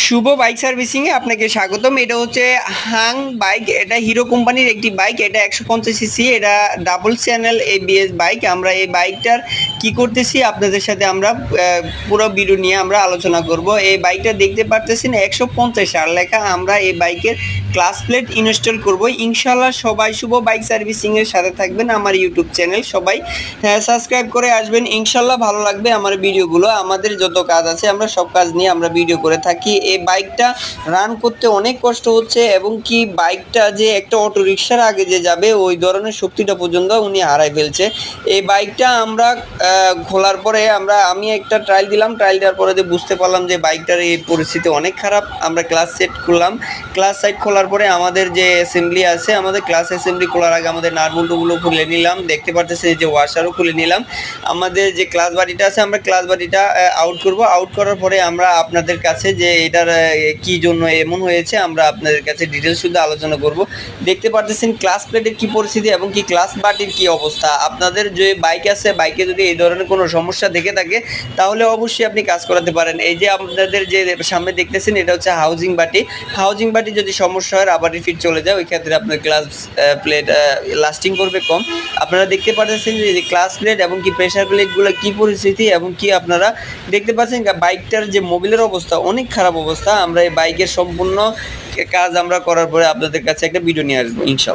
শুভ bike servicing এ আপনাকে স্বাগতম। এটা হচ্ছে হাং বাইক। এটা হিরো কোম্পানির একটি বাইক। এটা 150 সিসি, এটা ডাবল চ্যানেল এবিএস বাইক। আমরা এই বাইকটার কি করতেছি আপনাদের সাথে আমরা পুরো ভিডিও নিয়ে আমরা আলোচনা করব। এই বাইকটা দেখতে পারতেছেন 150 আর লেখা। আমরা এই বাইকের ক্লাস প্লেট ইনস্টল করব ইনশাল্লাহ। সবাই শুভ বাইক সার্ভিসিং এর সাথে থাকবেন। আমার ইউটিউব চ্যানেল সবাই সাবস্ক্রাইব করে আসবেন ইনশাল্লাহ। ভালো লাগবে আমার ভিডিওগুলো। আমাদের যত কাজ আছে আমরা সব কাজ নিয়ে আমরা ভিডিও করে থাকি। এই বাইকটা রান করতে অনেক কষ্ট হচ্ছে, এবং কি বাইকটা যে একটা অটো রিক্সার আগে যে যাবে ওই ধরনের শক্তিটা পর্যন্ত উনি হারাই ফেলছে। এই বাইকটা আমরা খোলার পরে আমি একটা ট্রায়াল দিলাম। ট্রায়াল দেওয়ার পরে যে বুঝতে পারলাম যে বাইকটার এই পরিস্থিতি অনেক খারাপ। আমরা ক্লাস সেট করলাম। ক্লাস সাইড খোলার পরে আমাদের যে অ্যাসেম্বলি আছে, আমাদের ক্লাস অ্যাসেম্বলি খোলার আগে আমাদের নাটবল্টুগুলো খুলে নিলাম। দেখতে পারতেছেন যে ওয়াশারও খুলে নিলাম। আমাদের যে ক্লাস বাড়িটা আছে আমরা ক্লাস বাড়িটা আউট করব। আউট করার পরে আমরা আপনাদের কাছে যে এটার কি জন্য এমন হয়েছে আমরা আপনাদের কাছে ডিটেলস শুধু আলোচনা করব। দেখতে পারতেছেন ক্লাস প্লেটের কি পরিস্থিতি এবং কি ক্লাস বাটির কি অবস্থা। আপনাদের যে বাইক আছে, বাইকে যদি এই ধরনের কোনো সমস্যা দেখে থাকে তাহলে অবশ্যই আপনি কাজ করাতে পারেন। এই যে আপনাদের যে সামনে দেখতেছেন এটা হচ্ছে হাউজিং বাটি। হাউজিং বাটি যদি সমস্যা হয়, রাবারের ফিট চলে যায়, ওই ক্ষেত্রে আপনার ক্লাস প্লেট লাস্টিং করবে কম। আপনারা দেখতে পাচ্ছেন যে ক্লাস প্লেট এবং কি প্রেসার প্লেটগুলো কি পরিস্থিতি, এবং কি আপনারা দেখতে পাচ্ছেন বাইকটার যে মোবিলের অবস্থা অনেক খারাপ অবস্থা। আমরা এই বাইকের সম্পূর্ণ কাজ আমরা করার পরে আপনাদের কাছে একটা ভিডিও নিয়ে আসবো ইনশাল্লাহ।